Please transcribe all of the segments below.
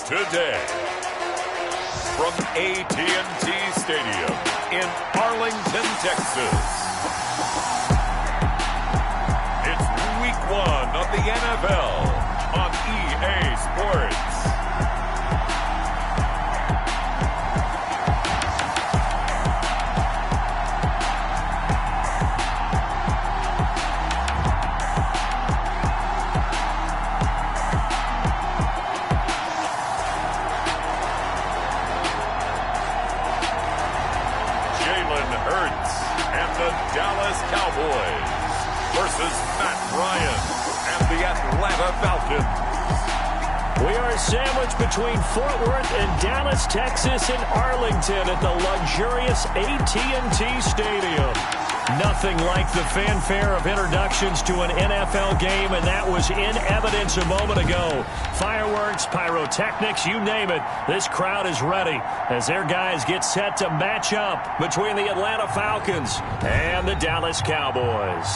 today. From AT&T Stadium in Arlington, Texas. It's Week 1 of the NFL on EA Sports. Dallas Cowboys versus Matt Ryan and the Atlanta Falcons. We are sandwiched between Fort Worth and Dallas, Texas, and Arlington at the luxurious AT&T Stadium. Nothing like the fanfare of introductions to an NFL game, and that was in evidence a moment ago. Fireworks, pyrotechnics, you name it. This crowd is ready as their guys get set to match up between the Atlanta Falcons and the Dallas Cowboys.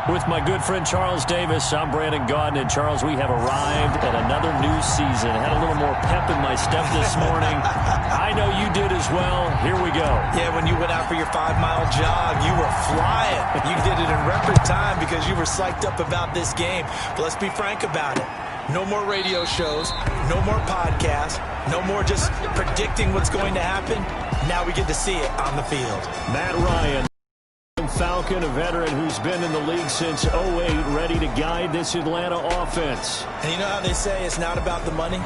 With my good friend Charles Davis, I'm Brandon Gaudin. And Charles, we have arrived at another new season. Had a little more pep in my step this morning. I know you did as well. Here we go. Yeah, when you went out for your 5-mile jog, you were flying. You did it in record time because you were psyched up about this game. But let's be frank about it. No more radio shows, no more podcasts, no more just predicting what's going to happen. Now we get to see it on the field. Matt Ryan, Falcon, a veteran who's been in the league since '08, ready to guide this Atlanta offense. And you know how they say it's not about the money?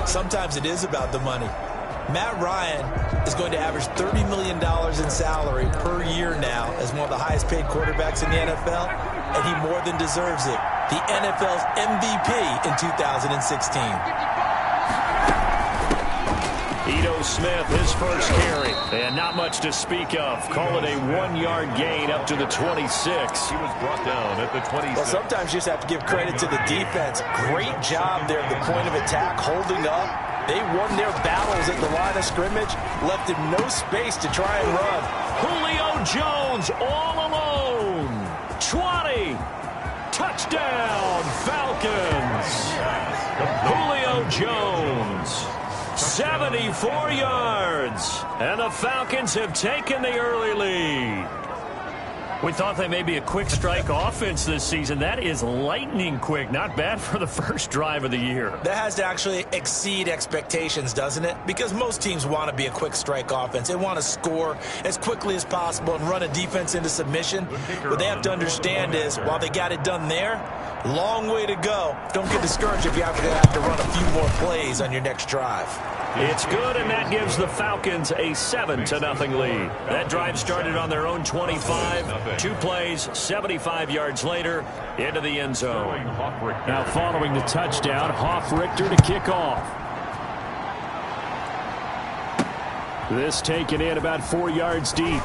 Sometimes it is about the money. Matt Ryan is going to average $30 million in salary per year now as one of the highest paid quarterbacks in the NFL, and he more than deserves it. The NFL's MVP in 2016. Ito Smith, his first carry, and not much to speak of. Call it a 1-yard gain up to the 26. He was brought down at the 26. Well, sometimes you just have to give credit to the defense. Great job there at the point of attack, holding up. They won their battles at the line of scrimmage, left him no space to try and run. Julio Jones all alone. 20. Touchdown, Falcons. Julio Jones. 74 yards, and the Falcons have taken the early lead. We thought they may be a quick strike offense this season. That is lightning quick. Not bad for the first drive of the year. That has to actually exceed expectations, doesn't it? Because most teams want to be a quick strike offense. They want to score as quickly as possible and run a defense into submission. What they have to understand is, while they got it done there, long way to go. Don't get discouraged if you have to run a few more plays on your next drive. It's good, and that gives the Falcons a 7-0 lead. That drive started on their own 25. 2 plays, 75 yards later, into the end zone. Now following the touchdown, Hoff-Richter to kick off. This taken in about 4 yards deep.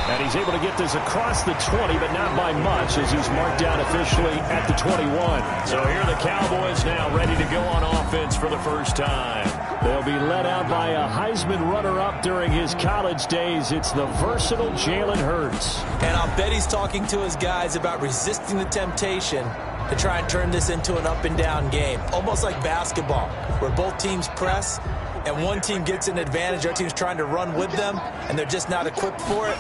And he's able to get this across the 20, but not by much, as he's marked down officially at the 21. So here are the Cowboys now ready to go on offense for the first time. They'll be led out by a Heisman runner-up during his college days. It's the versatile Jalen Hurts. And I'll bet he's talking to his guys about resisting the temptation to try and turn this into an up-and-down game. Almost like basketball, where both teams press, and one team gets an advantage, our team's trying to run with them, and they're just not equipped for it.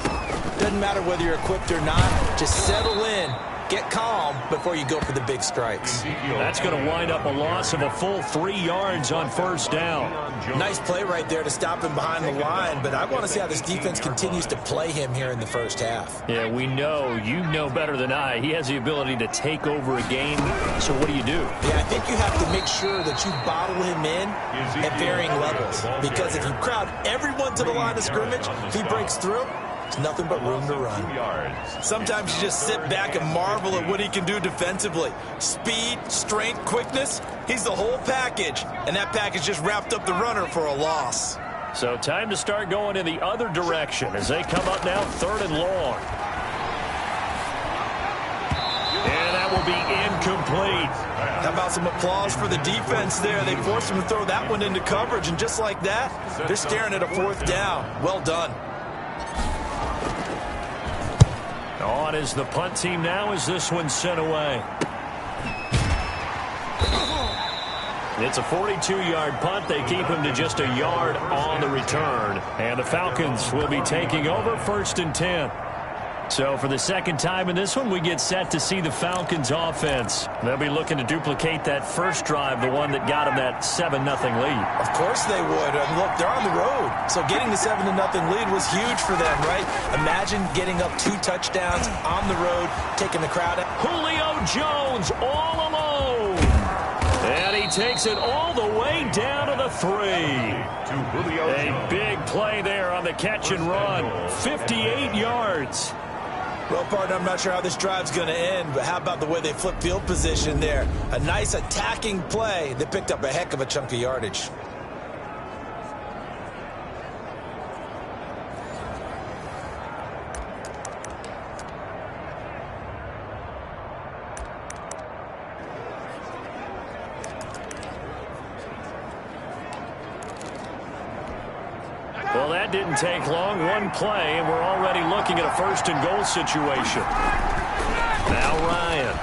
Doesn't matter whether you're equipped or not. Just settle in, get calm before you go for the big strikes. That's going to wind up a loss of a full 3 yards on first down. Nice play right there to stop him behind the line, but I want to see how this defense continues to play him here in the first half. Yeah, we know, you know better than I, he has the ability to take over a game. So what do you do? Yeah, I think you have to make sure that you bottle him in at varying levels, because if you crowd everyone to the line of scrimmage, if he breaks through, there's nothing but room to run. Sometimes you just sit back and marvel at what he can do defensively. Speed, strength, quickness, he's the whole package. And that package just wrapped up the runner for a loss. So time to start going in the other direction as they come up now 3rd and long. And that will be incomplete. How about some applause for the defense there? They forced him to throw that one into coverage, and just like that, they're staring at a 4th down. Well done. on is the punt team now as this one's sent away. It's a 42-yard punt. They keep him to just a yard on the return. And the Falcons will be taking over 1st and 10. So for the second time in this one, we get set to see the Falcons offense. They'll be looking to duplicate that first drive, the one that got them that 7-0 lead. Of course they would. I mean, look, they're on the road. So getting the 7-0 lead was huge for them, right? Imagine getting up 2 touchdowns on the road, taking the crowd out. Julio Jones all alone. And he takes it all the way down to the 3. A big play there on the catch and run. 58 yards. Well, partner, I'm not sure how this drive's going to end, but how about the way they flip field position there? A nice attacking play. They picked up a heck of a chunk of yardage. Well, that didn't take long. One play, and we're already looking at a 1st and goal situation. Now Ryan.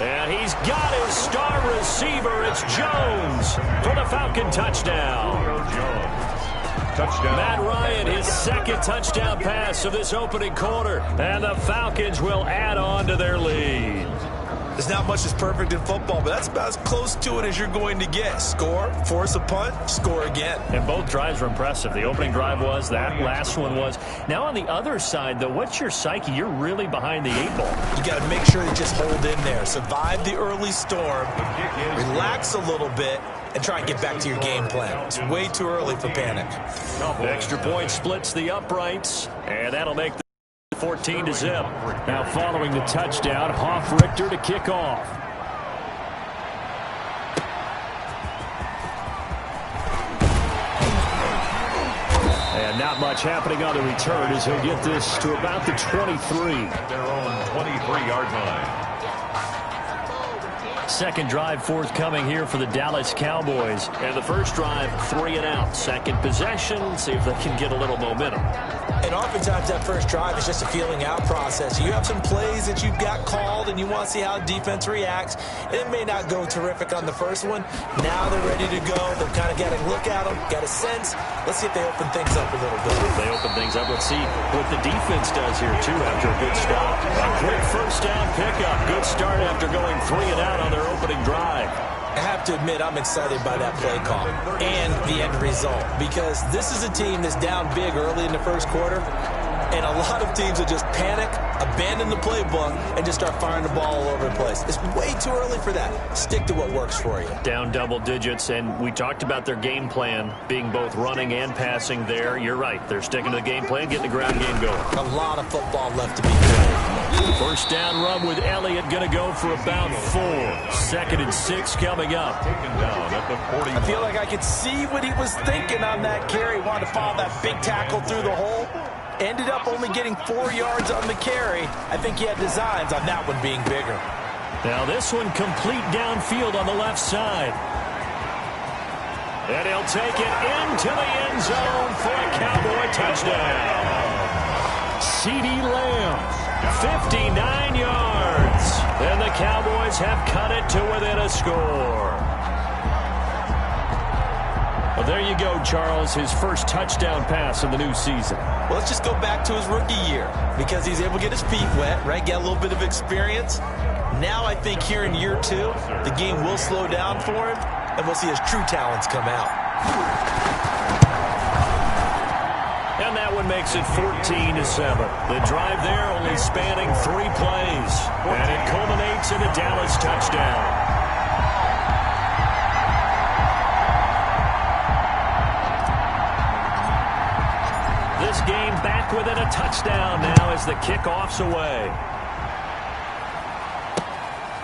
And he's got his star receiver. It's Jones for the Falcon touchdown. Matt Ryan, his 2nd touchdown pass of this opening quarter. And the Falcons will add on to their lead. There's not much that's perfect in football, but that's about as close to it as you're going to get. Score, force a punt, score again. And both drives were impressive. The opening drive was, that last one was. Now on the other side, though, what's your psyche? You're really behind the 8 ball. You got to make sure to just hold in there. Survive the early storm, relax a little bit, and try and get back to your game plan. It's way too early for panic. The extra point splits the uprights, and that'll make the 14-0. Now following the touchdown, Hoff-Richter to kick off. And not much happening on the return as he'll get this to about the 23. At their own 23-yard line. Second drive forthcoming here for the Dallas Cowboys. And the first drive, 3 and out. Second possession, see if they can get a little momentum. And oftentimes that first drive is just a feeling out process. You have some plays that you've got called and you want to see how defense reacts. And it may not go terrific on the first one. Now they're ready to go. They've kind of got to look at them, got a sense. Let's see if they open things up a little bit. If they open things up, let's see what the defense does here, too, after a good start. A quick first down pickup. Good start after going 3 and out on their opening drive. I have to admit, I'm excited by that play call and the end result, because this is a team that's down big early in the first quarter, and a lot of teams will just panic, abandon the playbook, and just start firing the ball all over the place. It's way too early for that. Stick to what works for you. Down double digits, and we talked about their game plan being both running and passing there. You're right. They're sticking to the game plan, getting the ground game going. A lot of football left to be played. First down run with Elliott going to go for about 4. 2nd and 6 coming up. Taken down at the 40. I feel like I could see what he was thinking on that carry. Wanted to follow that big tackle through the hole. Ended up only getting 4 yards on the carry. I think he had designs on that one being bigger. Now this one complete downfield on the left side. And he'll take it into the end zone for a Cowboy touchdown. CeeDee Lamb, 59 yards. And the Cowboys have cut it to within a score. Well, there you go, Charles. His first touchdown pass of the new season. Well, let's just go back to his rookie year, because he's able to get his feet wet, right? Get a little bit of experience. Now I think here in year 2, the game will slow down for him, and we'll see his true talents come out. And that one makes it 14-7. The drive there only spanning 3 plays, and it culminates in a Dallas touchdown. This game back within a touchdown now as the kickoff's away.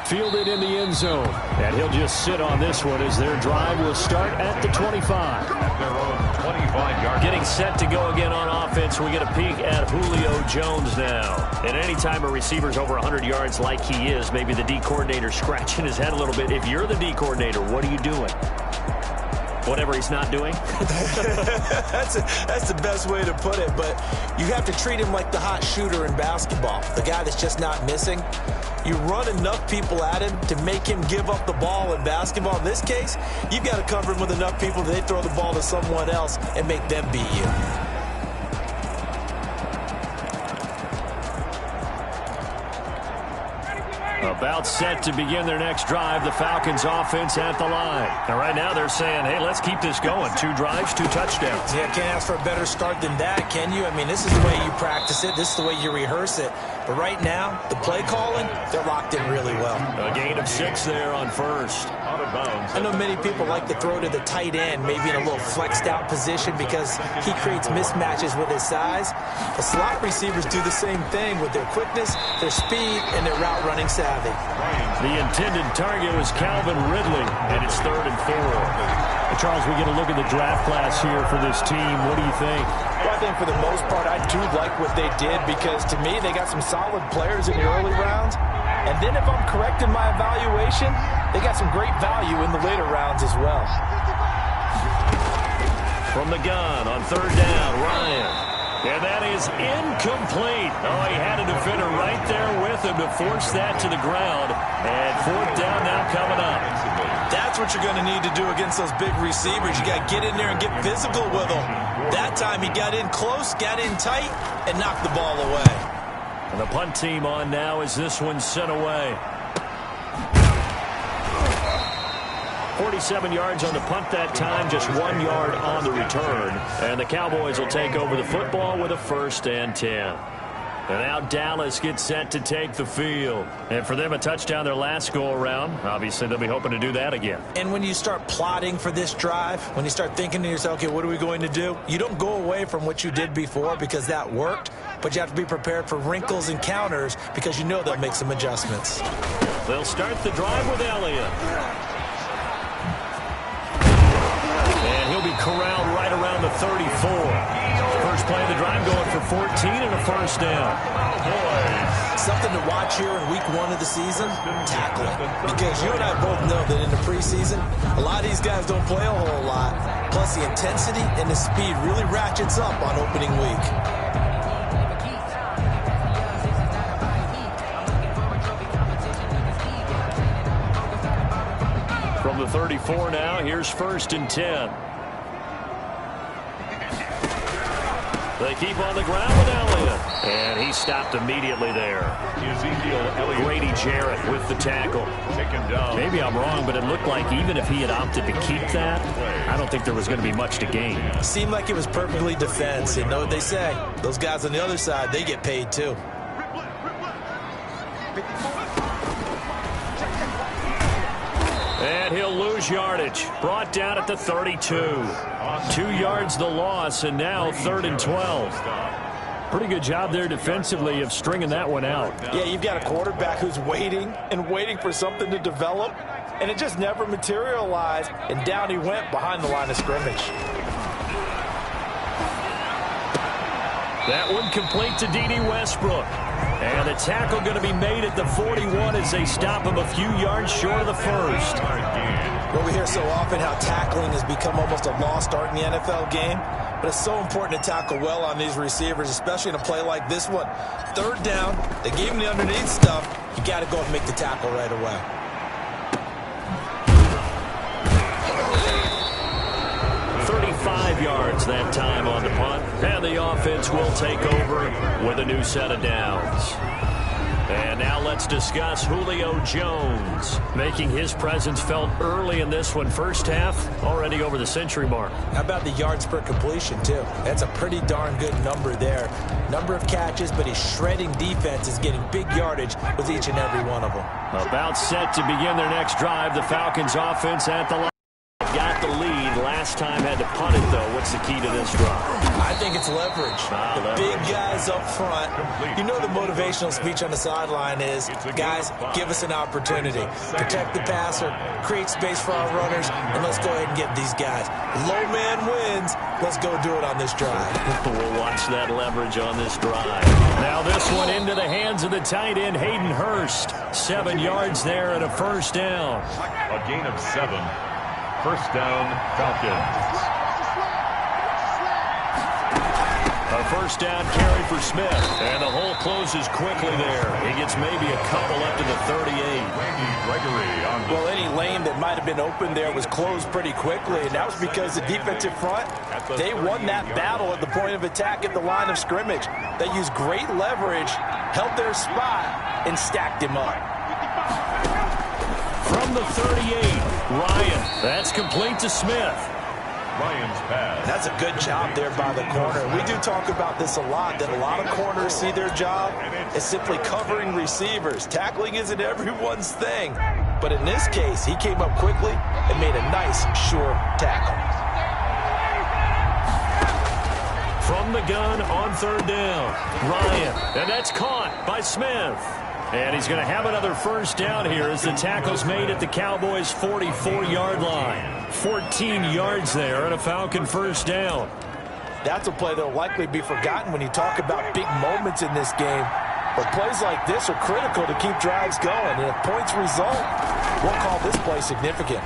Fielded in the end zone. And he'll just sit on this one as their drive will start at the 25. At their own 25-yard. Getting set to go again on offense. We get a peek at Julio Jones now. And anytime a receiver's over 100 yards like he is, maybe the D coordinator scratching his head a little bit. If you're the D coordinator, what are you doing? whatever he's not doing? That's the best way to put it, but you have to treat him like the hot shooter in basketball, the guy that's just not missing. You run enough people at him to make him give up the ball in basketball. In this case, you've got to cover him with enough people that they throw the ball to someone else and make them beat you. About set to begin their next drive, the Falcons offense at the line. And right now they're saying, hey, let's keep this going. 2 drives, 2 touchdowns. Yeah, can't ask for a better start than that, can you? I mean, this is the way you practice it. This is the way you rehearse it. But right now, the play calling, they're locked in really well. A gain of 6 there on first. I know many people like to throw to the tight end, maybe in a little flexed out position because he creates mismatches with his size. The slot receivers do the same thing with their quickness, their speed, and their route running savvy. The intended target was Calvin Ridley, and it's 3rd and 4. Charles, we get a look at the draft class here for this team. What do you think? Well, I think for the most part, I do like what they did because, to me, they got some solid players in the early rounds. And then if I'm correct in my evaluation, they got some great value in the later rounds as well. From the gun on 3rd down, Ryan. And that is incomplete. Oh, he had a defender right there with him to force that to the ground. And 4th down now coming up. That's what you're going to need to do against those big receivers. You got to get in there and get physical with them. That time he got in close, got in tight, and knocked the ball away. And the punt team on now as this one's sent away. 47 yards on the punt that time, just 1 yard on the return. And the Cowboys will take over the football with a 1st and 10. And now Dallas gets set to take the field. And for them, a touchdown their last go-around. Obviously, they'll be hoping to do that again. And when you start plotting for this drive, when you start thinking to yourself, okay, what are we going to do? You don't go away from what you did before because that worked, but you have to be prepared for wrinkles and counters because you know they'll make some adjustments. They'll start the drive with Elliott. And he'll be corralled right around the 34. First play of the drive going for 14 and a 1st down. Something to watch here in week 1 of the season, tackling. Because you and I both know that in the preseason, a lot of these guys don't play a whole lot. Plus the intensity and the speed really ratchets up on opening week. From the 34 now, here's 1st and 10. They keep on the ground with Elliott. And he stopped immediately there. Grady Jarrett with the tackle. Maybe I'm wrong, but it looked like even if he had opted to keep that, I don't think there was going to be much to gain. Seemed like it was perfectly defense. You know what they say? Those guys on the other side, they get paid too. And he'll lose yardage. Brought down at the 32. 2 yards the loss, and now 3rd and 12. Pretty good job there defensively of stringing that one out. Yeah, you've got a quarterback who's waiting and waiting for something to develop, and it just never materialized, and down he went behind the line of scrimmage. That one complete to D.D. Westbrook. And the tackle going to be made at the 41 as they stop him a few yards short of the 1st. Well, we hear so often how tackling has become almost a lost art in the NFL game. But it's so important to tackle well on these receivers, especially in a play like this one. 3rd down, they gave him the underneath stuff. You got to go and make the tackle right away. Yards that time on the punt, and the offense will take over with a new set of downs. And now let's discuss Julio Jones, making his presence felt early in this one. First half, already over the century mark. How about the yards per completion, too? That's a pretty darn good number there. Number of catches, but his shredding defense is getting big yardage with each and every one of them. About set to begin their next drive, the Falcons offense at the line. Got the lead. Last time had to punt it, though. What's the key to this drive? I think it's leverage. The big guys up front. You know the motivational speech on the sideline is, guys, give us an opportunity. Protect the passer, create space for our runners, and let's go ahead and get these guys. Low man wins. Let's go do it on this drive. We'll watch that leverage on this drive. Now this one into the hands of the tight end, Hayden Hurst. 7 yards there and a 1st down. A gain of 7. First down, Falcons. A first down carry for Smith. And the hole closes quickly there. He gets maybe a couple up to the 38. Well, any lane that might have been open there was closed pretty quickly, and that was because the defensive front, they won that battle at the point of attack at the line of scrimmage. They used great leverage, held their spot, and stacked him up. From the 38, Ryan. That's complete to Smith. Ryan's pass. That's a good job there by the corner. We do talk about this a lot, that a lot of corners see their job as simply covering receivers. Tackling isn't everyone's thing. But in this case, he came up quickly and made a nice, sure tackle. From the gun on third down, Ryan. And that's caught by Smith. And he's going to have another first down here as the tackle's made at the Cowboys' 44-yard line. 14 yards there and a Falcon first down. That's a play that will likely be forgotten when you talk about big moments in this game. But plays like this are critical to keep drives going. And if points result, we'll call this play significant.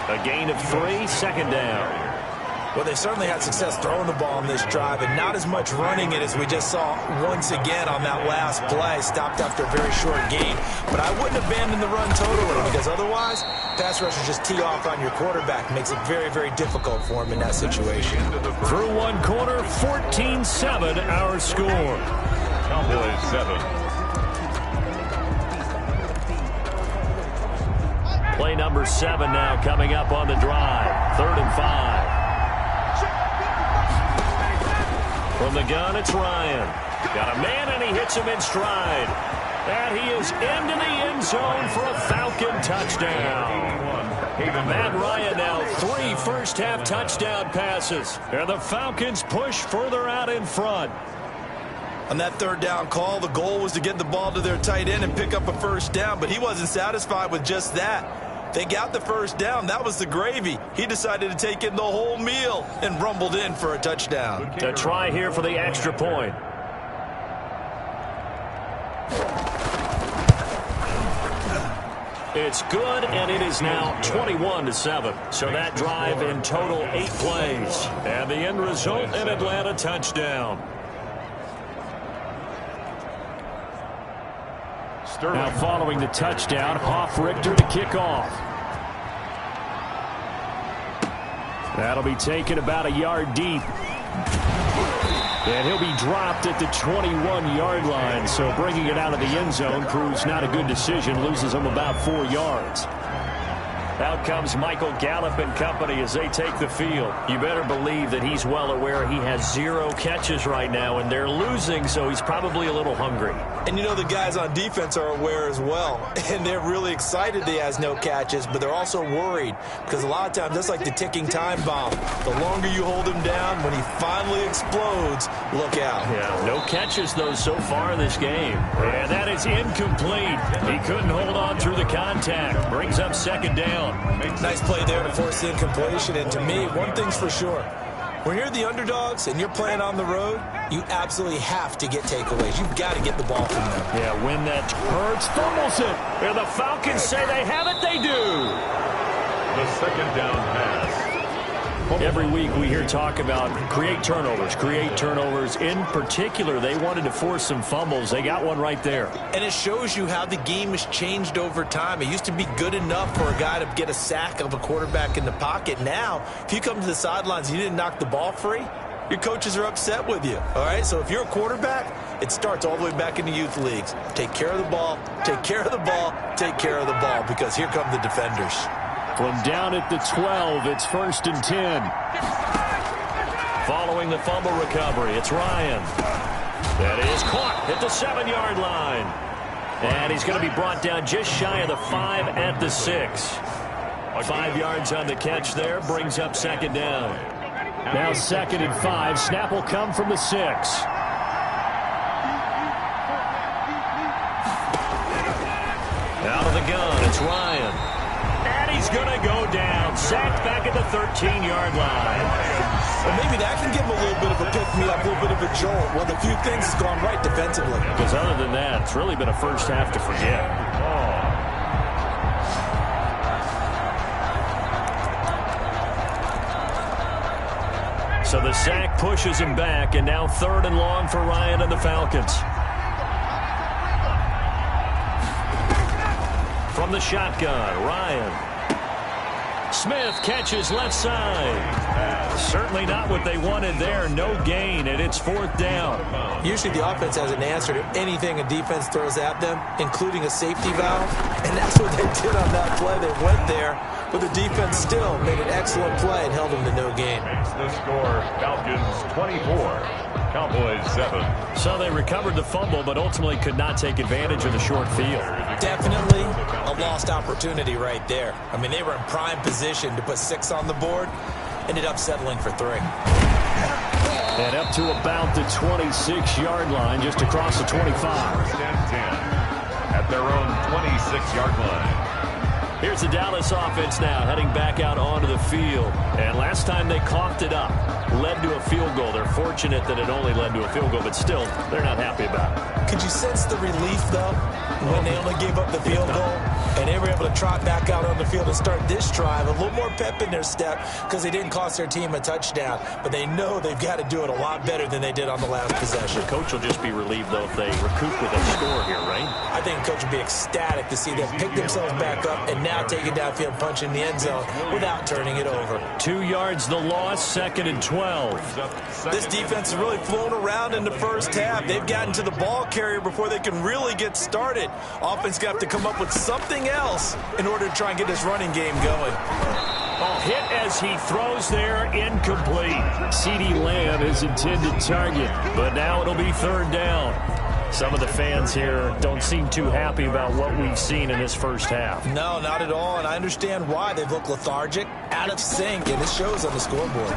A gain of 3, second down. Well, they certainly had success throwing the ball on this drive, and not as much running it as we just saw once again on that last play. Stopped after a very short gain. But I wouldn't abandon the run totally, because otherwise, pass rushers just tee off on your quarterback. Makes it very, very difficult for him in that situation. Through one quarter, 14-7 our score. Cowboys 7. Play number 7 now coming up on the drive. 3rd and 5. From the gun, it's Ryan. Got a man, and he hits him in stride. And he is into the end zone for a Falcon touchdown. Matt Ryan now 3 first-half touchdown passes. And the Falcons push further out in front. On that third down call, the goal was to get the ball to their tight end and pick up a first down, but he wasn't satisfied with just that. They got the first down. That was the gravy. He decided to take in the whole meal and rumbled in for a touchdown. A try here for the extra point. It's good, and it is now 21-7. So that drive in total 8 plays. And the end result, an Atlanta touchdown. Now following the touchdown, Hoff-Richter to kick off. That'll be taken about a yard deep. And he'll be dropped at the 21-yard line. So bringing it out of the end zone proves not a good decision. Loses him about 4 yards. Out comes Michael Gallup and company as they take the field. You better believe that he's well aware he has 0 catches right now, and they're losing, so he's probably a little hungry. And you know the guys on defense are aware as well, and they're really excited he has no catches, but they're also worried because a lot of times that's like the ticking time bomb. The longer you hold him down, when he finally explodes, look out. Yeah, no catches, though, so far in this game. And that is incomplete. He couldn't hold on through the contact. Brings up second down. Nice play there to force the incompletion, and to me, one thing's for sure. When you're the underdogs and you're playing on the road, you absolutely have to get takeaways. You've got to get the ball from them. Yeah, when that hurts, fumbles it. And the Falcons say they have it, they do. The second down pass. Every week we hear talk about create turnovers. In particular, they wanted to force some fumbles. They got one right there. And it shows you how the game has changed over time. It used to be good enough for a guy to get a sack of a quarterback in the pocket. Now, if you come to the sidelines and you didn't knock the ball free, your coaches are upset with you. All right, so if you're a quarterback, it starts all the way back in the youth leagues. Take care of the ball, take care of the ball, take care of the ball, because here come the defenders. From down at the 12, it's 1st and 10. Following the fumble recovery, it's Ryan. That is caught at the 7-yard line. And he's going to be brought down just shy of the 5 at the 6. 5 yards on the catch there, brings up second down. Now 2nd and 5. Snap will come from the 6. Out of the gun, it's Ryan. And he's going to go down. Sacked back at the 13-yard line. Well, maybe that can give him a little bit of a pick-me-up, a little bit of a jolt. Well, a few things has gone right defensively. Because other than that, it's really been a first half to forget. So the sack pushes him back, and now 3rd and long for Ryan and the Falcons. From the shotgun, Ryan. Smith catches left side. Certainly not what they wanted there. No gain, and it's 4th down. Usually the offense has an answer to anything a defense throws at them, including a safety valve. And that's what they did on that play. They went there, but the defense still made an excellent play and held them to no gain. The score, Falcons 24. Cowboys 7. So they recovered the fumble, but ultimately could not take advantage of the short field. Definitely a lost opportunity right there. I mean, they were in prime position to put 6 on the board. Ended up settling for 3. And up to about the 26-yard line, just across the 25. 1st and 10 at their own 26-yard line. Here's the Dallas offense now, heading back out onto the field. And last time they coughed it up, led to a field goal. They're fortunate that it only led to a field goal, but still, they're not happy about it. Could you sense the relief, though, when they only gave up the field goal? And they were able to trot back out on the field and start this drive. A little more pep in their step because they didn't cost their team a touchdown. But they know they've got to do it a lot better than they did on the last possession. The coach will just be relieved, though, if they recoup with a score here, right? I think the coach would be ecstatic to see them pick themselves back up and now take it downfield, punch in the end zone without turning it over. 2 yards the loss, 2nd and 12. This defense has really flown around in the first half. They've gotten to the ball carrier before they can really get started. Offense got to come up with something else in order to try and get this running game going. Hit as he throws there, incomplete. CeeDee Lamb is intended target, but now it'll be 3rd down. Some of the fans here don't seem too happy about what we've seen in this first half. No, not at all, and I understand why. They've looked lethargic, out of sync, and it shows on the scoreboard.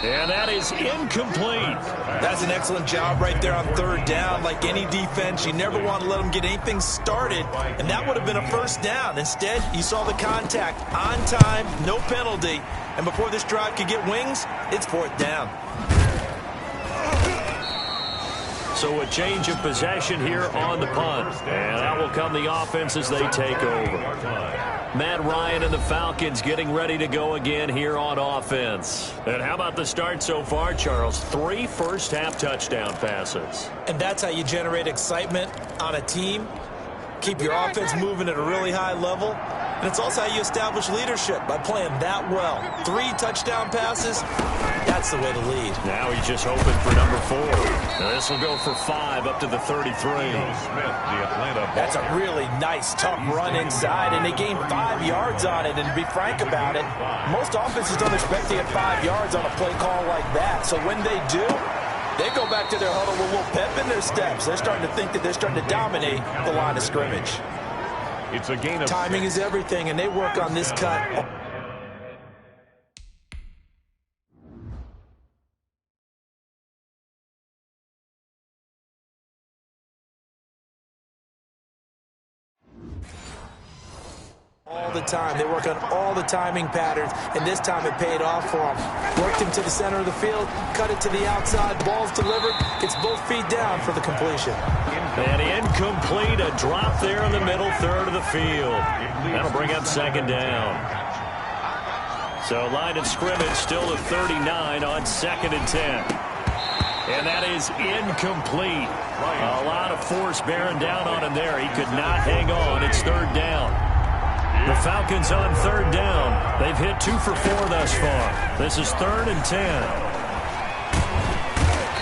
And that is incomplete. That's an excellent job right there on 3rd down. Like any defense, you never want to let them get anything started, and that would have been a 1st down. Instead, you saw the contact on time, no penalty, and before this drive could get wings, it's 4th down. So a change of possession here on the punt. And out will come the offense as they take over. Matt Ryan and the Falcons getting ready to go again here on offense. And how about the start so far, Charles? 3 first-half touchdown passes. And that's how you generate excitement on a team. Keep your offense moving at a really high level. And it's also how you establish leadership, by playing that well. 3 touchdown passes, that's the way to lead. Now he's just hoping for number 4. Now this will go for 5 up to the 33. That's a really nice, tough run inside, and they gained 5 yards on it. And to be frank about it, most offenses don't expect to get 5 yards on a play call like that. So when they do, they go back to their huddle with a little pep in their steps. They're starting to think that they're starting to dominate the line of scrimmage. It's a gain of timing 6. is everything, and they work on this cut. All the time. They work on all the timing patterns, and this time it paid off for them. Worked him to the center of the field, cut it to the outside, ball's delivered, gets both feet down for the completion. And incomplete, a drop there in the middle third of the field. That'll bring up 2nd down. So line of scrimmage still at 39 on 2nd and 10. And that is incomplete. A lot of force bearing down on him there. He could not hang on. It's 3rd down. The Falcons on 3rd down. They've hit 2 for 4 thus far. This is 3rd and 10.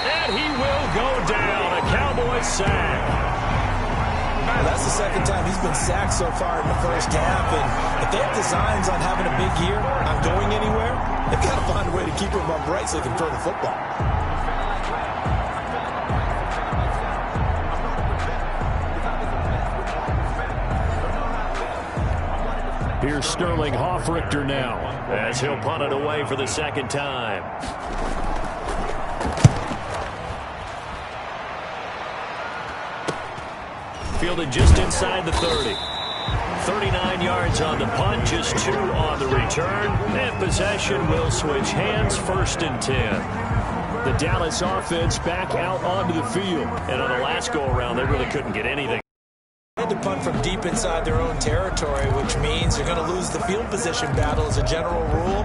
And he will go down. A Cowboys sack. That's the 2nd time he's been sacked so far in the first half. And if they have designs on having a big year, on going anywhere, they've got to find a way to keep him upright so they can throw the football. Here's Sterling Hoffrichter now as he'll punt it away for the 2nd time. Fielded just inside the 30. 39 yards on the punt, just 2 on the return. And possession will switch hands, 1st and 10. The Dallas offense back out onto the field. And on the last go-around, they really couldn't get anything. They had to punt from deep inside their own territory, which means they're going to lose the field position battle as a general rule.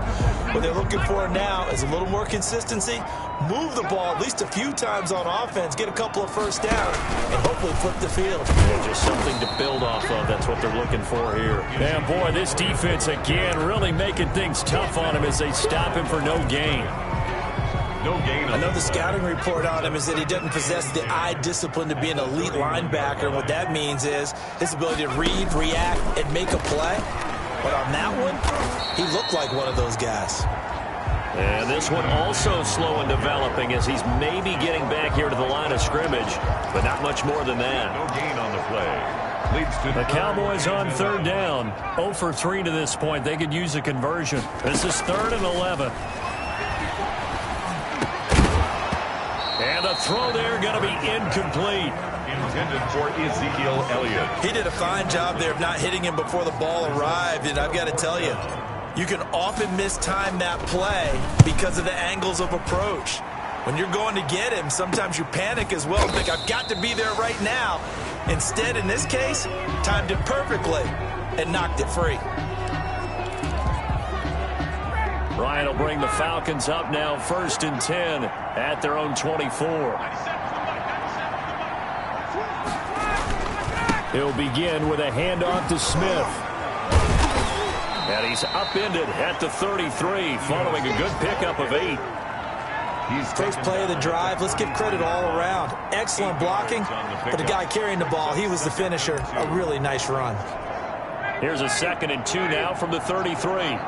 What they're looking for now is a little more consistency, move the ball at least a few times on offense, get a couple of first downs, and hopefully flip the field. Yeah, just something to build off of. That's what they're looking for here. And boy, this defense again really making things tough on him as they stop him for no gain. No gain. I know the scouting report on him is that he doesn't possess the eye discipline to be an elite linebacker. What that means is his ability to read, react, and make a play. But on that one, he looked like one of those guys. And this one also slow in developing as he's maybe getting back here to the line of scrimmage, but not much more than that. No gain on the play. Leads to the Cowboys on third down. 0 for 3 to this point. They could use a conversion. This is 3rd and 11. And the throw there going to be incomplete. Intended for Ezekiel Elliott. He did a fine job there of not hitting him before the ball arrived, and I've got to tell you, you can often mistime that play because of the angles of approach. When you're going to get him, sometimes you panic as well and think, I've got to be there right now. Instead, in this case, timed it perfectly and knocked it free. Ryan will bring the Falcons up now 1st and 10 at their own 24. He'll begin with a handoff to Smith. And he's upended at the 33 following a good pickup of 8. First play of the drive. Let's give credit all around. Excellent blocking, but the guy carrying the ball, he was the finisher. A really nice run. Here's a 2nd and 2 now from the 33.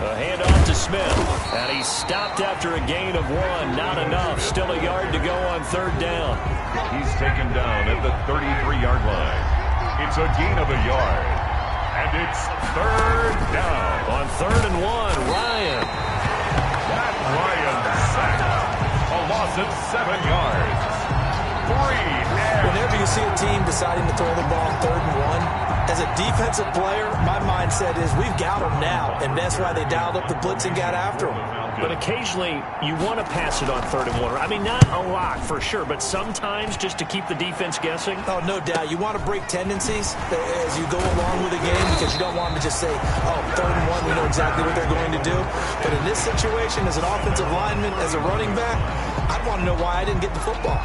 A handoff to Smith, and he's stopped after a gain of 1. Not enough. Still a yard to go on 3rd down. He's taken down at the 33-yard line. It's a gain of a yard, and it's 3rd down. On 3rd and 1, Ryan. That Ryan sack. A loss of 7 yards. 3 Whenever you see a team deciding to throw the ball on 3rd and 1, as a defensive player, my mindset is we've got them now, and that's why they dialed up the blitz and got after them. But occasionally, you want to pass it on 3rd and 1. I mean, not a lot for sure, but sometimes just to keep the defense guessing. Oh, no doubt. You want to break tendencies as you go along with the game because you don't want them to just say, oh, 3rd and 1, we know exactly what they're going to do. But in this situation, as an offensive lineman, as a running back, I'd want to know why I didn't get the football.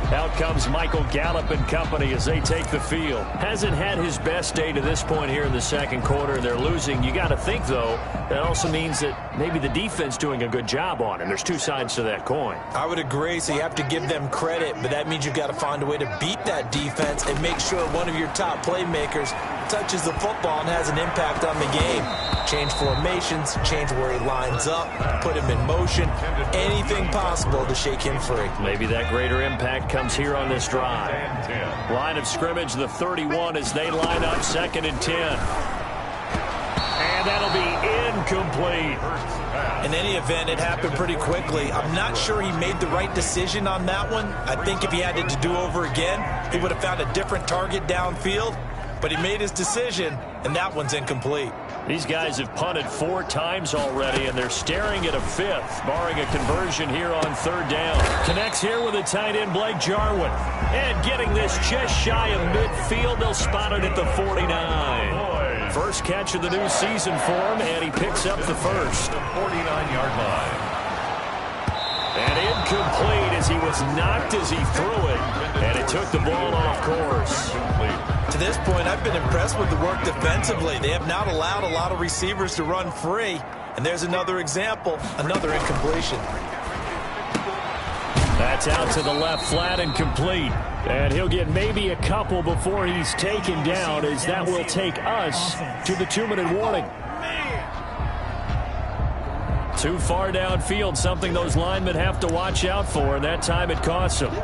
Out comes Michael Gallup and company as they take the field. Hasn't had his best day to this point here in the 2nd quarter. They're losing. You got to think, though, that also means that maybe the defense doing a good job on him. There's 2 sides to that coin. I would agree, so you have to give them credit, but that means you've got to find a way to beat that defense and make sure one of your top playmakers touches the football and has an impact on the game. Change formations, change where he lines up, put him in motion, anything possible to shake him free. Maybe that greater impact comes here on this drive. Line of scrimmage, the 31 as they line up 2nd and 10. And that'll be incomplete. In any event, it happened pretty quickly. I'm not sure he made the right decision on that one. I think if he had it to do over again, he would have found a different target downfield. But he made his decision, and that one's incomplete. These guys have punted 4 times already, and they're staring at a 5th, barring a conversion here on 3rd down. Connects here with the tight end, Blake Jarwin. And getting this just shy of midfield, they'll spot it at the 49. First catch of the new season for him, and he picks up the first. 49-yard line. And incomplete as he was knocked as he threw it, and it took the ball off course. To this point, I've been impressed with the work defensively. They have not allowed a lot of receivers to run free. And there's another example, another incompletion. That's out to the left flat and complete. And he'll get maybe a couple before he's taken down, as that will take us to the 2-minute warning. Too far downfield, something those linemen have to watch out for, and that time it costs them.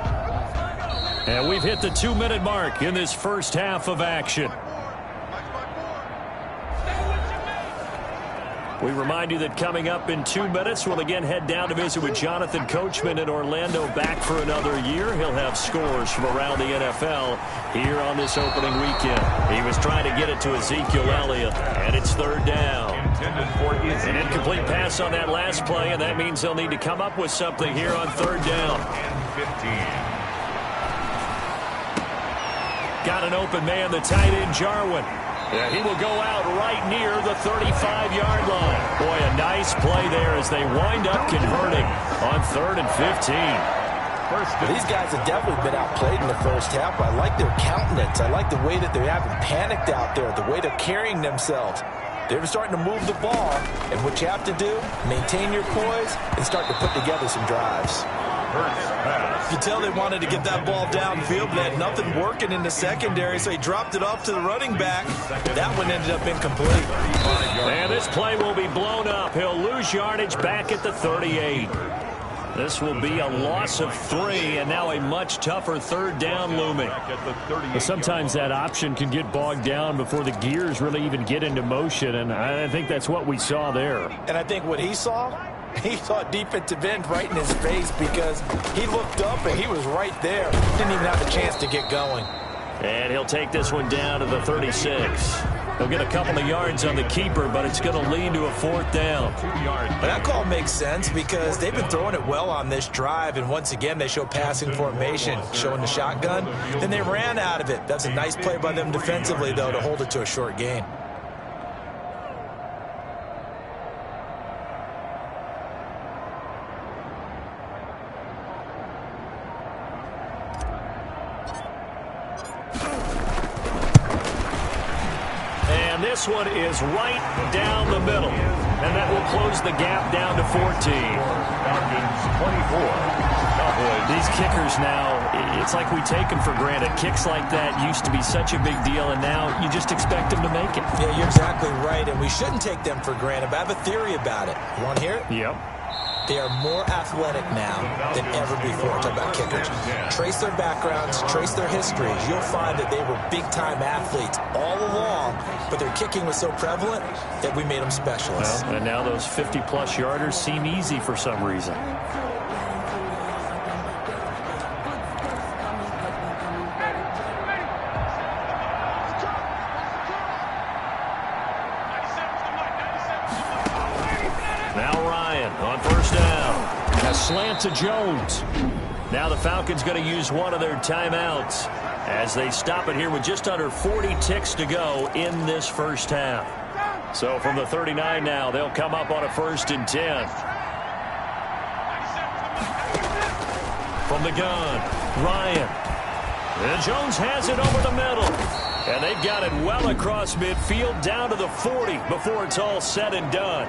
And we've hit the 2-minute mark in this first half of action. We remind you that coming up in 2 minutes, we'll again head down to visit with Jonathan Coachman in Orlando, back for another year. He'll have scores from around the NFL here on this opening weekend. He was trying to get it to Ezekiel Elliott, and it's 3rd down. An incomplete pass on that last play, and that means they'll need to come up with something here on 3rd down. Got an open man, the tight end, Jarwin. Yeah, he will go out right near the 35-yard line. Boy, a nice play there as they wind up converting on 3rd and 15. These guys have definitely been outplayed in the first half. I like their countenance. I like the way that they haven't panicked out there, the way they're carrying themselves. They're starting to move the ball, and what you have to do, maintain your poise and start to put together some drives. You tell they wanted to get that ball downfield, but they had nothing working in the secondary, so he dropped it off to the running back. That one ended up incomplete. And this play will be blown up. He'll lose yardage back at the 38. This will be a loss of 3, and now a much tougher 3rd down looming. But sometimes that option can get bogged down before the gears really even get into motion, and I think that's what we saw there. And I think what he saw defensive end right in his face because he looked up and he was right there. Didn't even have a chance to get going. And he'll take this one down to the 36. He'll get a couple of yards on the keeper, but it's going to lead to a 4th down. But that call makes sense because they've been throwing it well on this drive, and once again they show passing formation, showing the shotgun. Then they ran out of it. That's a nice play by them defensively, though, to hold it to a short gain. This one is right down the middle, and that will close the gap down to 14. Falcons 24. Cowboys. These kickers now, it's like we take them for granted. Kicks like that used to be such a big deal, and now you just expect them to make it. Yeah, you're exactly right, and we shouldn't take them for granted, but I have a theory about it. You want to hear it? Yep. They are more athletic now than ever before. Talk about kickers. Trace their backgrounds, trace their histories. You'll find that they were big-time athletes all along, but their kicking was so prevalent that we made them specialists. Well, and now those 50-plus yarders seem easy for some reason. Slant to Jones. Now the Falcons going to use one of their timeouts as they stop it here with just under 40 ticks to go in this first half. So from the 39 now, they'll come up on a 1st and 10. From the gun, Ryan. And Jones has it over the middle. And they've got it well across midfield down to the 40 before it's all said and done.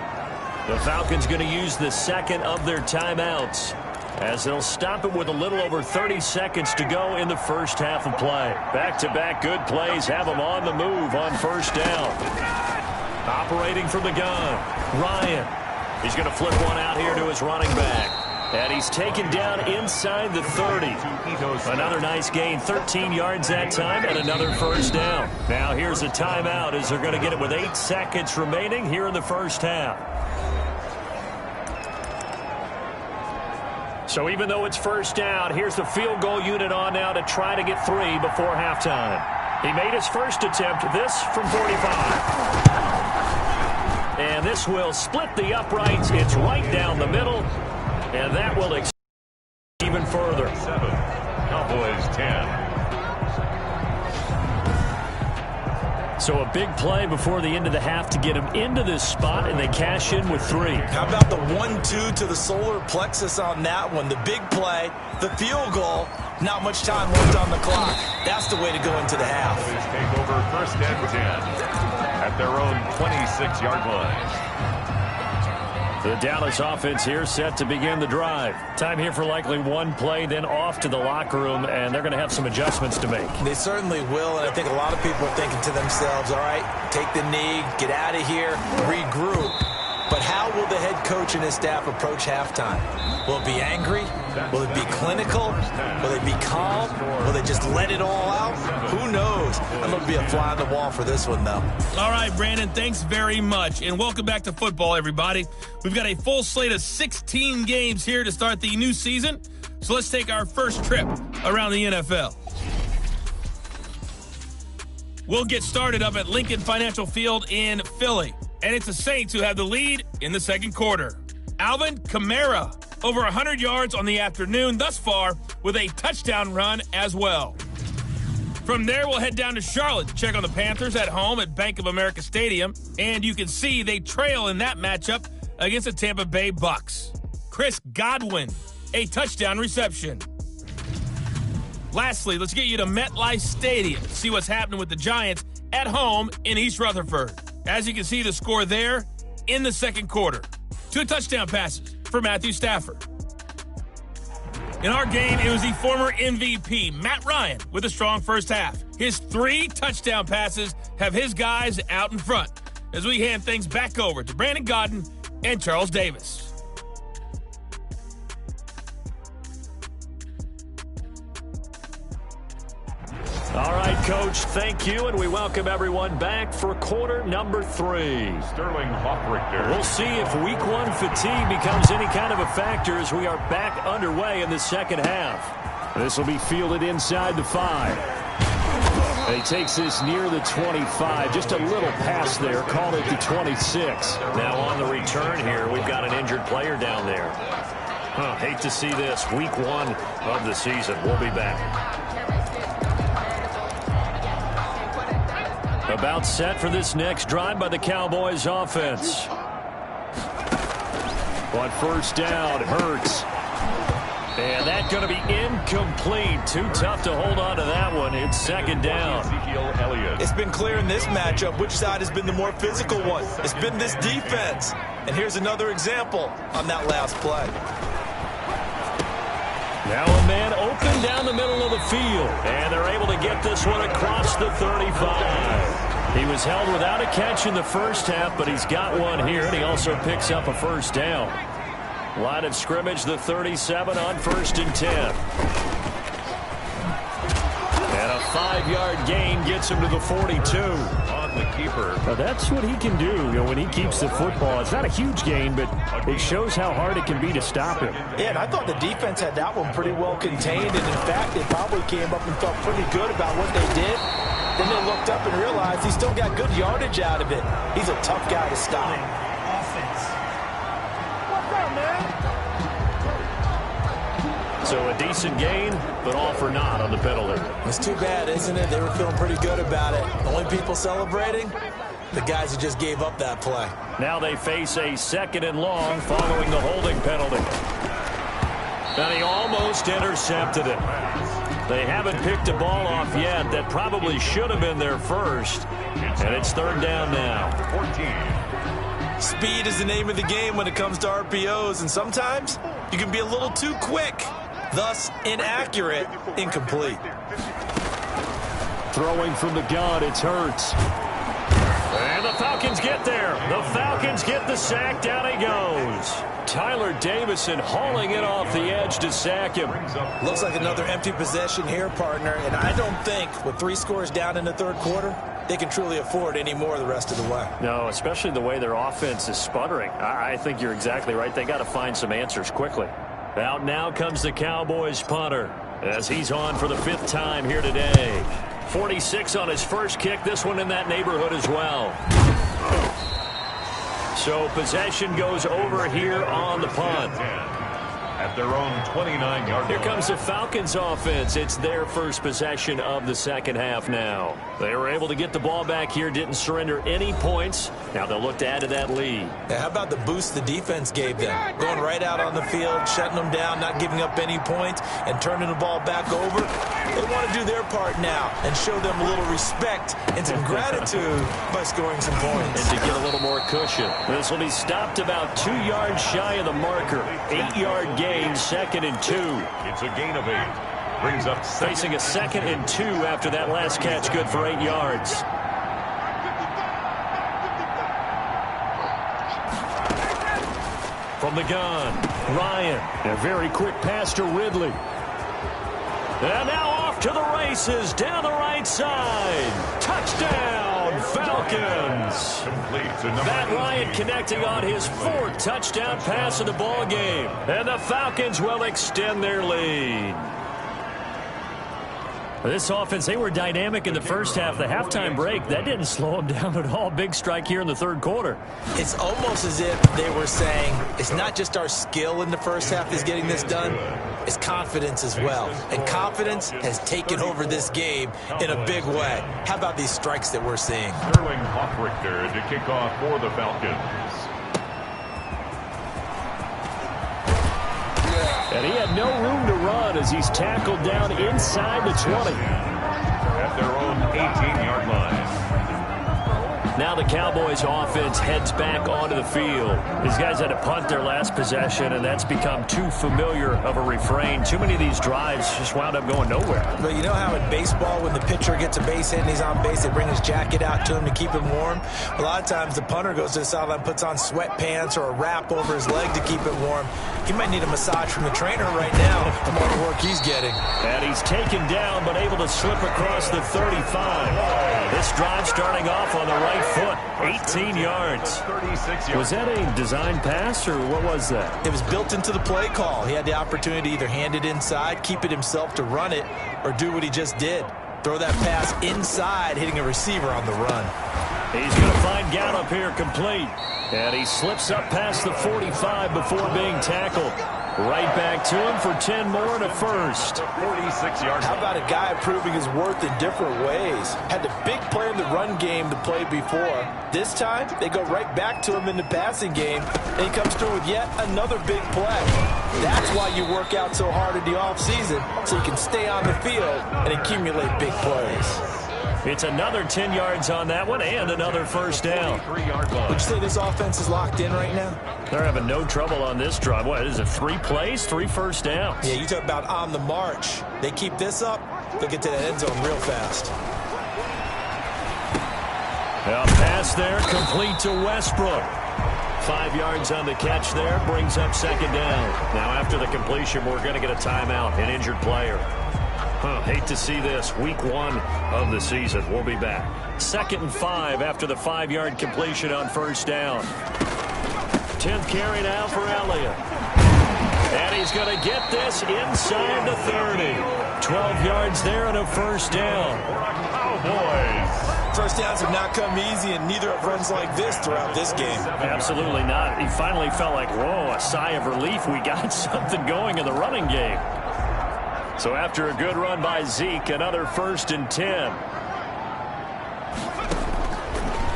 The Falcons going to use the second of their timeouts as they'll stop it with a little over 30 seconds to go in the first half of play. Back-to-back good plays have them on the move on 1st down. Operating from the gun, Ryan. He's going to flip one out here to his running back. And he's taken down inside the 30. Another nice gain, 13 yards that time, and another 1st down. Now here's a timeout as they're going to get it with 8 seconds remaining here in the first half. So even though it's 1st down, here's the field goal unit on now to try to get 3 before halftime. He made his first attempt, this from 45. And this will split the uprights. It's right down the middle, and that will extend even further. 7. Cowboys 10. So a big play before the end of the half to get him into this spot, and they cash in with 3. How about the 1-2 to the solar plexus on that one? The big play, the field goal, not much time left on the clock. That's the way to go into the half. Take over 1st and 10 at their own 26-yard line. The Dallas offense here set to begin the drive. Time here for likely one play, then off to the locker room, and they're going to have some adjustments to make. They certainly will, and I think a lot of people are thinking to themselves, all right, take the knee, get out of here, regroup. But how will the head coach and his staff approach halftime? Will it be angry? Will it be clinical? Will they be calm? Will they just let it all out? Who knows? I'm going to be a fly on the wall for this one, though. All right, Brandon, thanks very much. And welcome back to football, everybody. We've got a full slate of 16 games here to start the new season. So let's take our first trip around the NFL. We'll get started up at Lincoln Financial Field in Philly. And it's the Saints who have the lead in the second quarter. Alvin Kamara, over 100 yards on the afternoon thus far with a touchdown run as well. From there, we'll head down to Charlotte to check on the Panthers at home at Bank of America Stadium. And you can see they trail in that matchup against the Tampa Bay Bucks. Chris Godwin, a touchdown reception. Lastly, let's get you to MetLife Stadium to see what's happening with the Giants at home in East Rutherford. As you can see, the score there in the second quarter. 2 touchdown passes for Matthew Stafford. In our game, it was the former MVP, Matt Ryan, with a strong first half. His 3 touchdown passes have his guys out in front as we hand things back over to Brandon Godden and Charles Davis. All right, Coach, thank you, and we welcome everyone back for quarter number 3. Sterling Hoffrichter. We'll see if week 1 fatigue becomes any kind of a factor as we are back underway in the second half. This will be fielded inside the 5. And he takes this near the 25, just a little pass there, call it the 26. Now on the return here, we've got an injured player down there. Hate to see this, week 1 of the season. We'll be back. About set for this next drive by the Cowboys offense. On first down, Hurts. And that's going to be incomplete. Too tough to hold on to that one. It's second down. It's been clear in this matchup which side has been the more physical one. It's been this defense. And here's another example on that last play. Now a man open down the middle of the field. And they're able to get this one across the 35. He was held without a catch in the first half, but he's got one here, and he also picks up a first down. Line of scrimmage, the 37 on 1st and 10. And a 5-yard gain gets him to the 42. On the keeper. Well, that's what he can do, when he keeps the football. It's not a huge gain, but it shows how hard it can be to stop him. Yeah, and I thought the defense had that one pretty well contained, and in fact, they probably came up and felt pretty good about what they did. Then they looked up and realized he still got good yardage out of it. He's a tough guy to stop. So a decent gain, but all for naught on the penalty. It's too bad, isn't it? They were feeling pretty good about it. Only people celebrating? The guys who just gave up that play. Now they face a 2nd and long following the holding penalty. And he almost intercepted it. They haven't picked a ball off yet. That probably should have been their first. And it's 3rd down now. 14. Speed is the name of the game when it comes to RPOs, and sometimes you can be a little too quick, thus inaccurate, incomplete. Throwing from the gun, it's Hurts. And the Falcons get there. The Falcons get the sack. Down he goes. Tyler Davison hauling it off the edge to sack him. Looks like another empty possession here, partner, and I don't think with 3 scores down in the 3rd quarter, they can truly afford any more the rest of the way. No, especially the way their offense is sputtering. I think you're exactly right. They got to find some answers quickly. Out now comes the Cowboys punter as he's on for the 5th time here today. 46 on his first kick. This one in that neighborhood as well. So possession goes over here on the punt. At their own 29-yard line. Here comes the Falcons offense. It's their first possession of the second half now. They were able to get the ball back here, didn't surrender any points. Now they'll look to add to that lead. Now, how about the boost the defense gave them? Going right out on the field, shutting them down, not giving up any points, and turning the ball back over. They want to do their part now and show them a little respect and some gratitude by scoring some points. And to get a little more cushion. This will be stopped about 2 yards shy of the marker. 8-yard gain. 2nd and 2. It's a gain of 8. Brings up facing a 2nd and 2 after that last catch, good for 8 yards. From the gun, Ryan. A very quick pass to Ridley. And now off to the races down the right side. Touchdown, Falcons. Matt Ryan connecting on his 4th touchdown pass of the ball game. And the Falcons will extend their lead. This offense, they were dynamic in the first half. The halftime break, that didn't slow them down at all. Big strike here in the third quarter. It's almost as if they were saying, it's not just our skill in the first half that's getting this done, it's confidence as well. And confidence has taken over this game in a big way. How about these strikes that we're seeing? Sterling Hoffrichter to kick off for the Falcons. And he had no room to run as he's tackled down inside the 20. At their own 18-yard line. Now the Cowboys offense heads back onto the field. These guys had to punt their last possession, and that's become too familiar of a refrain. Too many of these drives just wound up going nowhere. But you know how in baseball, when the pitcher gets a base hit and he's on base, they bring his jacket out to him to keep him warm? A lot of times the punter goes to the sideline, puts on sweatpants or a wrap over his leg to keep it warm. He might need a massage from the trainer right now from all the work he's getting. And he's taken down but able to slip across the 35. This drive starting off on the right foot, 18 yards. Was that a design pass or what was that? It was built into the play call. He had the opportunity to either hand it inside, keep it himself to run it, or do what he just did. Throw that pass inside, hitting a receiver on the run. He's going to find Gallup here complete. And he slips up past the 45 before being tackled. Right back to him for 10 more and a first. 46 yards. How about a guy proving his worth in different ways? Had the big play in the run game to play before. This time, they go right back to him in the passing game, and he comes through with yet another big play. That's why you work out so hard in the offseason, so you can stay on the field and accumulate big plays. It's another 10 yards on that one and another first down. Would you say this offense is locked in right now? They're having no trouble on this drive. What is it, 3 plays, 3 first downs? Yeah, you talk about on the march. They keep this up, they'll get to that end zone real fast. A pass there, complete to Westbrook. 5 yards on the catch there, brings up second down. Now after the completion, we're going to get a timeout, an injured player. Hate to see this. Week 1 of the season. We'll be back. 2nd and 5 after the 5-yard completion on first down. 10th carry now for Elliott. And he's going to get this inside the 30. 12 yards there and a first down. Cowboys. First downs have not come easy, and neither have runs like this throughout this game. Absolutely not. He finally felt like, whoa, a sigh of relief. We got something going in the running game. So after a good run by Zeke, another 1st and 10.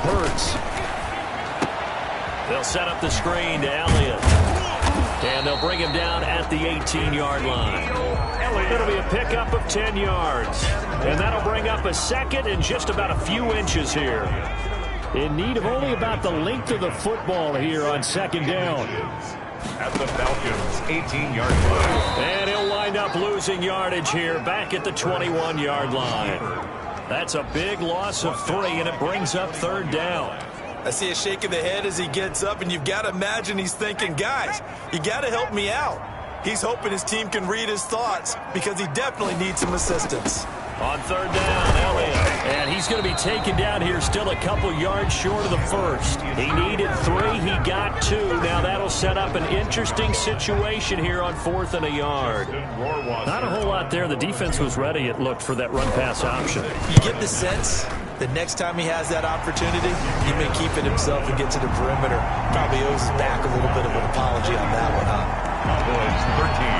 Hurts. They'll set up the screen to Elliott. And they'll bring him down at the 18-yard line. It'll be a pickup of 10 yards. And that'll bring up a second and just about a few inches here. In need of only about the length of the football here on second down. At the Falcons' 18-yard line. And he'll wind up losing yardage here back at the 21-yard line. That's a big loss of 3, and it brings up 3rd down. I see a shake of the head as he gets up, and you've got to imagine he's thinking, guys, you got to help me out. He's hoping his team can read his thoughts because he definitely needs some assistance. On 3rd down, Elliott. And he's going to be taken down here still a couple yards short of the first. He needed 3. He got 2. Now that'll set up an interesting situation here on 4th and a yard. Not a whole lot there. The defense was ready, it looked, for that run-pass option. You get the sense that next time he has that opportunity, he may keep it himself and get to the perimeter. Probably owes his back a little bit of an apology on that one, huh? Cowboys 13.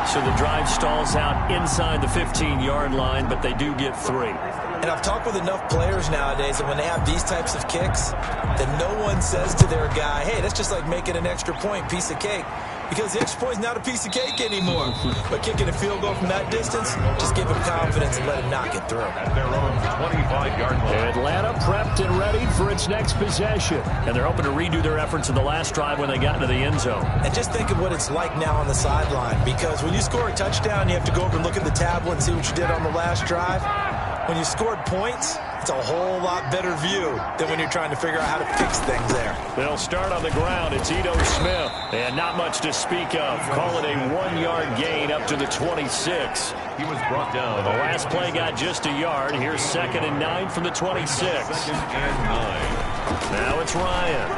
So the drive stalls out inside the 15-yard line, but they do get 3. And I've talked with enough players nowadays that when they have these types of kicks, that no one says to their guy, hey, that's just like making an extra point, piece of cake. Because the extra point is not a piece of cake anymore. But kicking a field goal from that distance, just give him confidence and let him knock it through. At their own 25-yard line. Atlanta prepped and ready for its next possession. And they're hoping to redo their efforts in the last drive when they got into the end zone. And just think of what it's like now on the sideline. Because when you score a touchdown, you have to go over and look at the tablet and see what you did on the last drive. When you scored points, it's a whole lot better view than when you're trying to figure out how to fix things there. They'll start on the ground. It's Ito Smith. And not much to speak of. Call it a 1-yard gain up to the 26. He was brought down. The last play got just a yard. Here's 2nd and 9 from the 26. 2nd and 9. Now it's Ryan.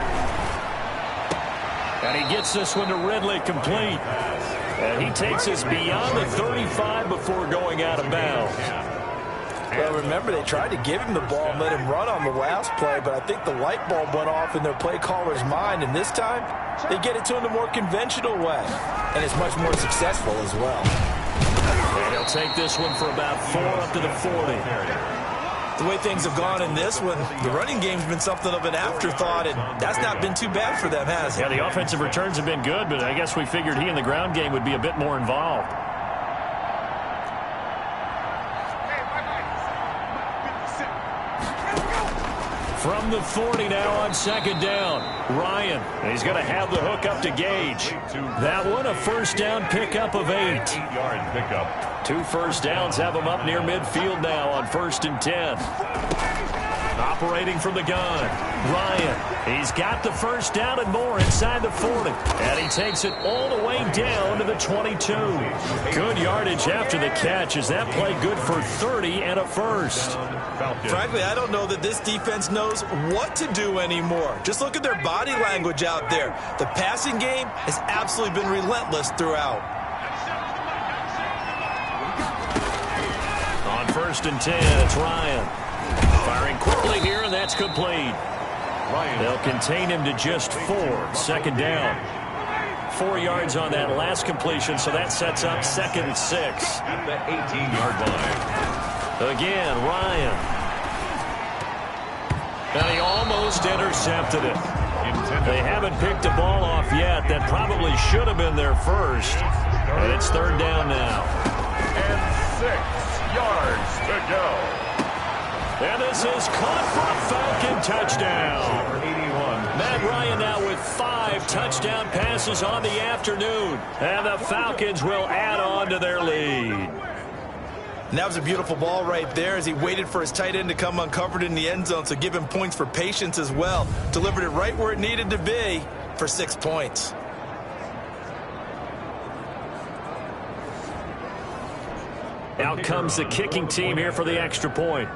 And he gets this one to Ridley complete. And he takes us beyond the 35 before going out of bounds. Well, remember, they tried to give him the ball and let him run on the last play, but I think the light bulb went off in their play caller's mind, and this time they get it to him the more conventional way, and it's much more successful as well. And he'll take this one for about 4 up to the 40. The way things have gone in this one, the running game's been something of an afterthought, and that's not been too bad for them, has it? Yeah, the offensive returns have been good, but I guess we figured he in the ground game would be a bit more involved. From the 40 now on second down. Ryan, he's going to have the hook up to Gage. That one, a first down pickup of 8. 8-yard pickup. 2 first downs have him up near midfield now on 1st and 10. Operating from the gun. Ryan, he's got the first down and more inside the 40. And he takes it all the way down to the 22. Good yardage after the catch. Is that play good for 30 and a first? Frankly, I don't know that this defense knows what to do anymore. Just look at their body language out there. The passing game has absolutely been relentless throughout. On 1st and 10, it's Ryan. Firing quickly here, and that's complete. They'll contain him to just 4. Second down. 4 yards on that last completion, so that sets up 2nd and 6. At the 18-yard line. Again, Ryan. And he almost intercepted it. They haven't picked a ball off yet. That probably should have been their first. And it's 3rd down now. And 6 yards to go. And this is caught for a Falcon touchdown. 81. Matt Ryan now with 5 touchdown passes on the afternoon. And the Falcons will add on to their lead. And that was a beautiful ball right there as he waited for his tight end to come uncovered in the end zone, so give him points for patience as well. Delivered it right where it needed to be for 6 points. Out comes the kicking team here for the extra point.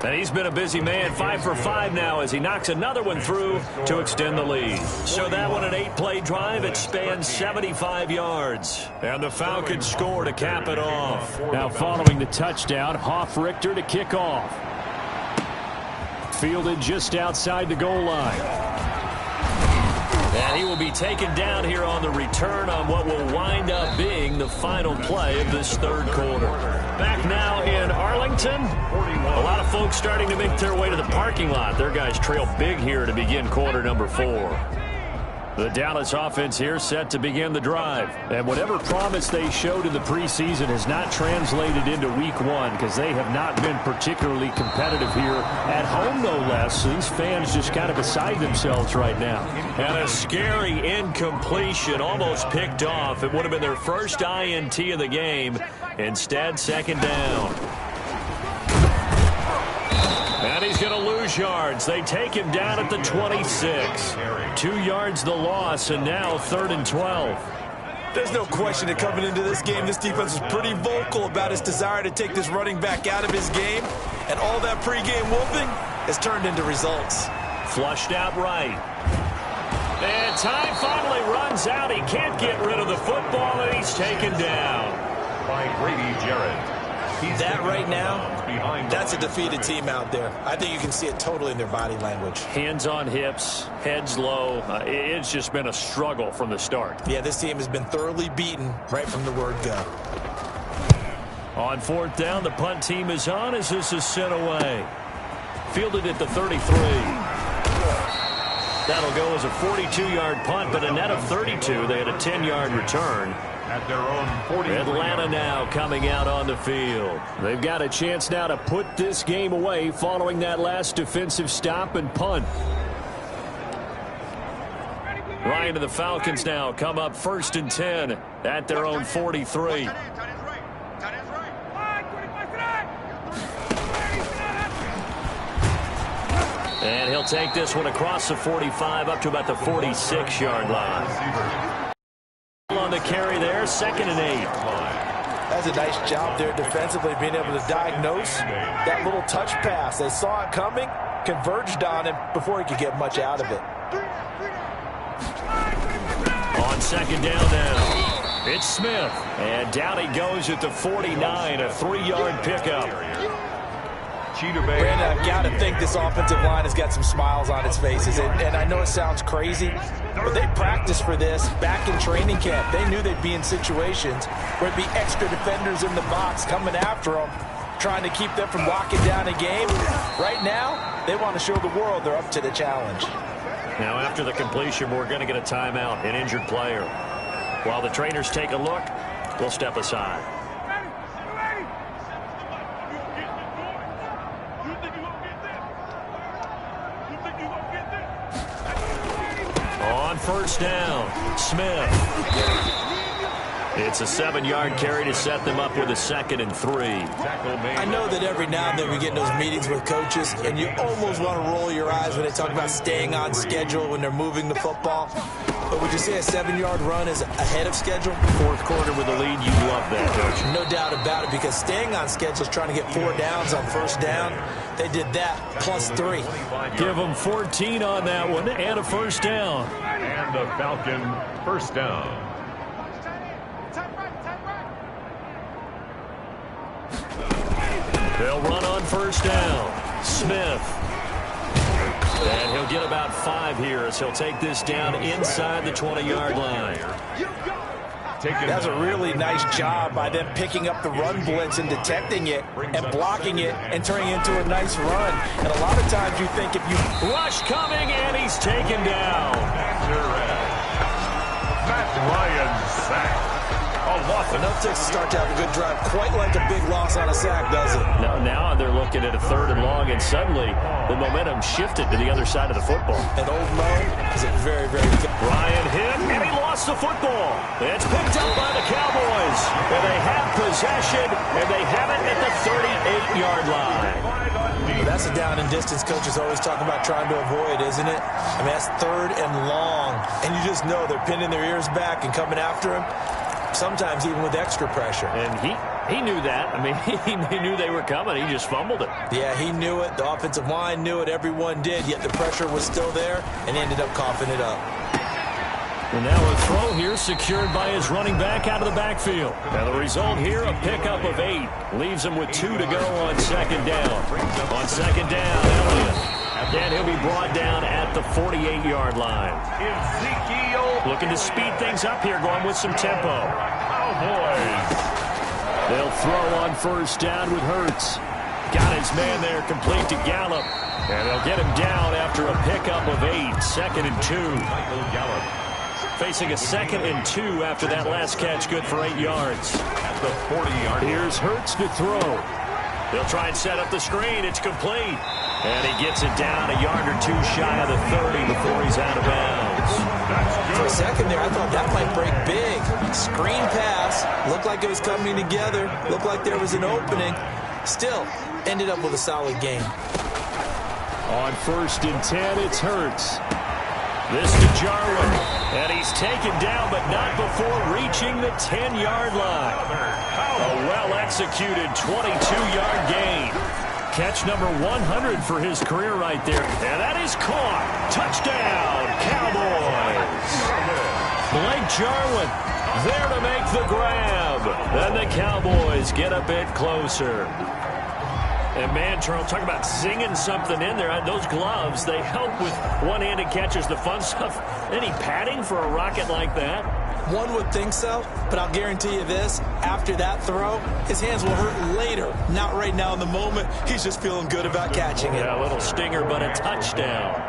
And he's been a busy man, 5 for 5 now as he knocks another one through to extend the lead. So that one, an 8-play drive. It spans 75 yards. And the Falcons score to cap it off. Now following the touchdown, Hoff-Richter to kick off. Fielded just outside the goal line. And he will be taken down here on the return on what will wind up being the final play of this 3rd quarter. Back now in Arlington. A lot of folks starting to make their way to the parking lot. Their guys trail big here to begin quarter number 4. The Dallas offense here set to begin the drive. And whatever promise they showed in the preseason has not translated into week 1 because they have not been particularly competitive here at home, no less. So these fans just kind of beside themselves right now. And a scary incompletion, almost picked off. It would have been their first INT of the game. Instead, 2nd down. And he's going to lose yards. They take him down at the 26. 2 yards the loss, and now 3rd and 12. There's no question that coming into this game, this defense is pretty vocal about its desire to take this running back out of his game. And all that pregame whooping has turned into results. Flushed out right. And time finally runs out. He can't get rid of the football, and he's taken down. By Grady Jarrett. That right now, that's a defeated team out there. I think you can see it totally in their body language. Hands on hips, heads low. It's just been a struggle from the start. Yeah, this team has been thoroughly beaten right from the word go. On 4th down, the punt team is on as this is sent away. Fielded at the 33. That'll go as a 42-yard punt, but a net of 32. They had a 10-yard return. At their own 40. Atlanta now coming out on the field. They've got a chance now to put this game away following that last defensive stop and punt. Ryan and the Falcons now come up 1st and 10 at their own 43. And he'll take this one across the 45 up to about the 46-yard line. On the carry there, 2nd and 8. That's a nice job there defensively, being able to diagnose that little touch pass. They saw it coming, converged on him before he could get much out of it. On 2nd down now. It's Smith. And down he goes at the 49, a 3-yard pickup. Brandon, I've got to think this offensive line has got some smiles on its faces. And I know it sounds crazy, but they practiced for this back in training camp. They knew they'd be in situations where it'd be extra defenders in the box coming after them, trying to keep them from locking down a game. Right now, they want to show the world they're up to the challenge. Now, after the completion, we're going to get a timeout, an injured player. While the trainers take a look, we'll step aside. On first down, Smith. It's a 7-yard carry to set them up with a 2nd and 3. I know that every now and then we get in those meetings with coaches, and you almost want to roll your eyes when they talk about staying on schedule when they're moving the football. But would you say a 7-yard run is ahead of schedule? Fourth quarter with the lead, you love that, don't you? No doubt about it, because staying on schedule is trying to get 4 downs on first down. They did that, plus 3. Give them 14 on that one, and a first down. And the Falcon first down. They'll run on first down. Smith. And he'll get about 5 here as he'll take this down inside the 20-yard line. That's a really nice job by them picking up the run blitz and detecting it and blocking it and turning it into a nice run. And a lot of times you think if you... Rush coming, and he's taken down. Matt Ryan sack. Enough takes to start to have a good drive. Quite like a big loss on a sack, does it? Now they're looking at a 3rd and long, and suddenly the momentum shifted to the other side of the football. And old Mo is a very, very good... Ryan hit, and he lost the football. It's picked up by the Cowboys. And they have possession, and they have it at the 38-yard line. Well, that's a down and distance coaches always talking about trying to avoid, isn't it? I mean, that's 3rd and long. And you just know they're pinning their ears back and coming after him. Sometimes even with extra pressure. And he knew that. I mean, he knew they were coming. He just fumbled it. Yeah, he knew it. The offensive line knew it. Everyone did. Yet the pressure was still there, and he ended up coughing it up. And now a throw here secured by his running back out of the backfield. Now the result here, a pickup of 8. Leaves him with 2 to go on 2nd down. On 2nd down, Elliott. And he'll be brought down at the 48-yard line. Ezekiel looking to speed things up here, going with some tempo. Cowboys. They'll throw on first down with Hurts. Got his man there, complete to Gallup. And they'll get him down after a pickup of 8. 2nd and 2. Michael Gallup. Facing a 2nd and 2 after that last catch, good for 8 yards. At the 40-yard line. Here's Hurts to throw. They'll try and set up the screen. It's complete. And he gets it down a yard or 2 shy of the 30 before he's out of bounds. For a second there, I thought that might break big. Screen pass. Looked like it was coming together. Looked like there was an opening. Still, ended up with a solid game. On 1st and 10, it's Hurts. This to Jarwin. And he's taken down, but not before reaching the 10-yard line. A well-executed 22-yard gain. Catch number 100 for his career right there. And that is caught. Touchdown, Cowboys. Blake Jarwin there to make the grab. And the Cowboys get a bit closer. And man, Charles, talk about singing something in there. Those gloves, they help with one-handed catches, the fun stuff. Any padding for a rocket like that? One would think so, but I'll guarantee you this. After that throw, his hands will hurt later. Not right now in the moment. He's just feeling good about catching it. Yeah, a little stinger, but a touchdown.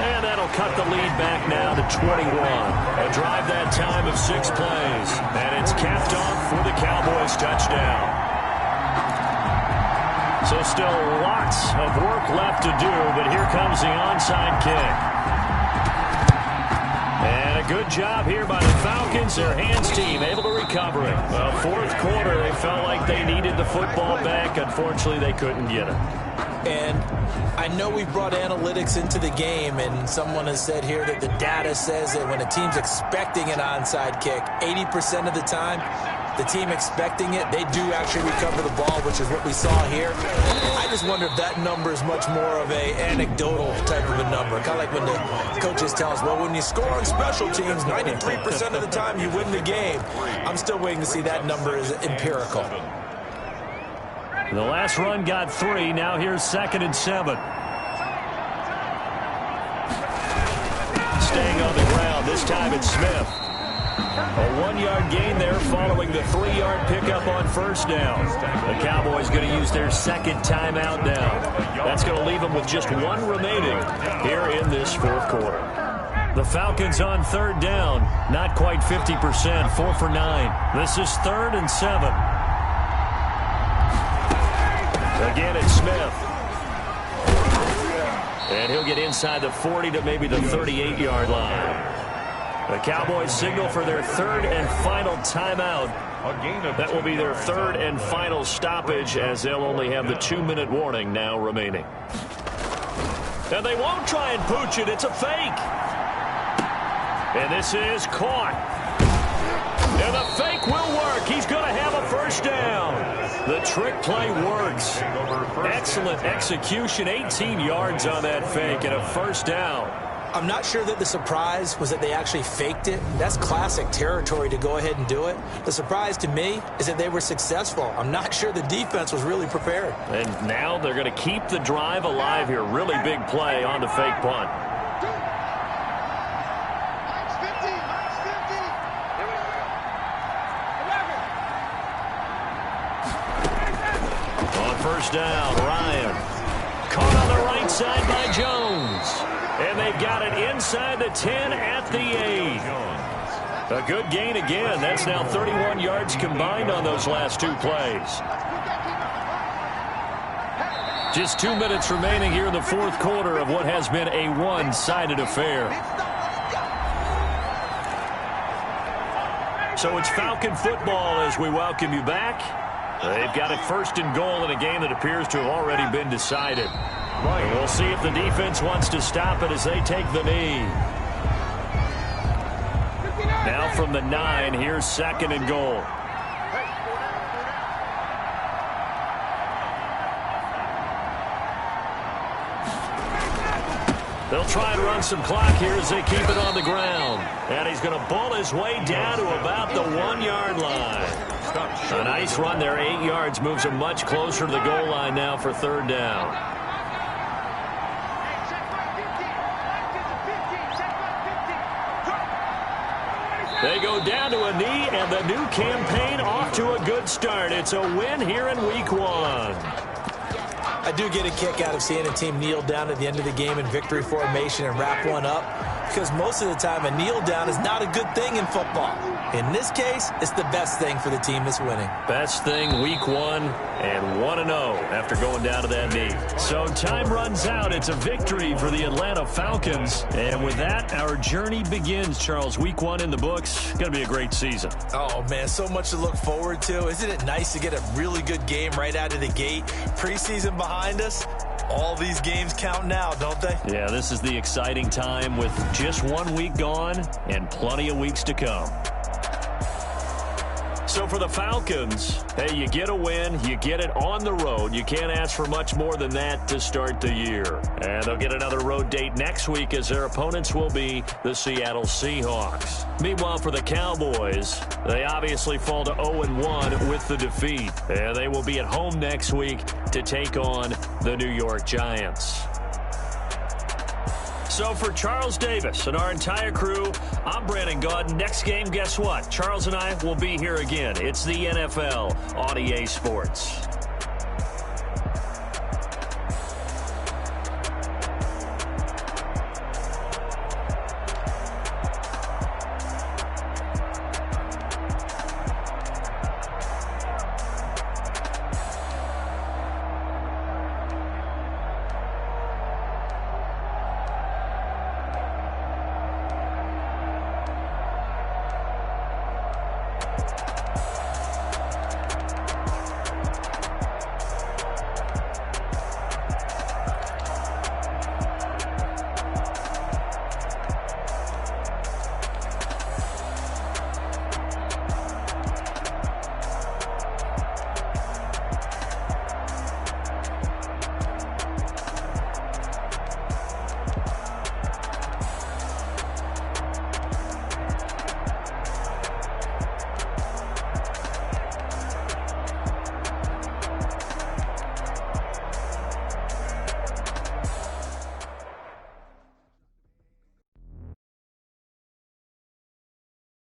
And that'll cut the lead back now to 21. A drive that time of 6 plays. And it's capped off for the Cowboys touchdown. So still lots of work left to do, but here comes the onside kick. And a good job here by the Falcons, their hands team, able to recover it. Well, 4th quarter, they felt like they needed the football back. Unfortunately, they couldn't get it. And I know we brought analytics into the game, and someone has said here that the data says that when a team's expecting an onside kick, 80% of the time, the team expecting it, they do actually recover the ball, which is what we saw here. I just wonder if that number is much more of a anecdotal type of a number. Kind of like when the coaches tell us, well, when you score on special teams, 93% of the time you win the game. I'm still waiting to see that number is empirical. The last run got 3. Now here's 2nd and 7. Staying on the ground. This time it's Smith. A 1-yard gain there following the 3-yard pickup on first down. The Cowboys going to use their 2nd timeout now. That's going to leave them with just 1 remaining here in this 4th quarter. The Falcons on 3rd down. Not quite 50%. 4 for 9. This is 3rd and 7. Again, it's Smith. And he'll get inside the 40 to maybe the 38-yard line. The Cowboys signal for their 3rd and final timeout. That will be their 3rd and final stoppage, as they'll only have the 2-minute warning now remaining. And they won't try and pooch it. It's a fake. And this is caught. And the fake will work. He's going to have a first down. The trick play works. Excellent execution. 18 yards on that fake and a first down. I'm not sure that the surprise was that they actually faked it. That's classic territory to go ahead and do it. The surprise to me is that they were successful. I'm not sure the defense was really prepared. And now they're going to keep the drive alive here. Really big play on the fake punt. First down, Ryan. Caught on the right side by Jones. And they've got it inside the 10 at the 8. A good gain again. That's now 31 yards combined on those last 2 plays. Just 2 minutes remaining here in the 4th quarter of what has been a one-sided affair. So it's Falcon football as we welcome you back. They've got it 1st and goal in a game that appears to have already been decided. And we'll see if the defense wants to stop it as they take the knee. Now from the 9, here's 2nd and goal. They'll try and run some clock here as they keep it on the ground. And he's going to bull his way down to about the 1-yard line. A nice run there, 8 yards, moves him much closer to the goal line now for 3rd down. They go down to a knee, and the new campaign off to a good start. It's a win here in Week 1. I do get a kick out of seeing a team kneel down at the end of the game in victory formation and wrap one up, because most of the time a kneel down is not a good thing in football. In this case, it's the best thing for the team that's winning. Best thing Week 1 and 1-0 after going down to that knee. So time runs out. It's a victory for the Atlanta Falcons. And with that, our journey begins, Charles. Week 1 in the books. Going to be a great season. Oh, man, so much to look forward to. Isn't it nice to get a really good game right out of the gate? Preseason behind us. All these games count now, don't they? Yeah, this is the exciting time with just 1 week gone and plenty of weeks to come. So for the Falcons, hey, you get a win, you get it on the road. You can't ask for much more than that to start the year. And they'll get another road date next week as their opponents will be the Seattle Seahawks. Meanwhile, for the Cowboys, they obviously fall to 0-1 with the defeat. And they will be at home next week to take on the New York Giants. So for Charles Davis and our entire crew, I'm Brandon Gaudin. Next game, guess what? Charles and I will be here again. It's the NFL on EA Sports.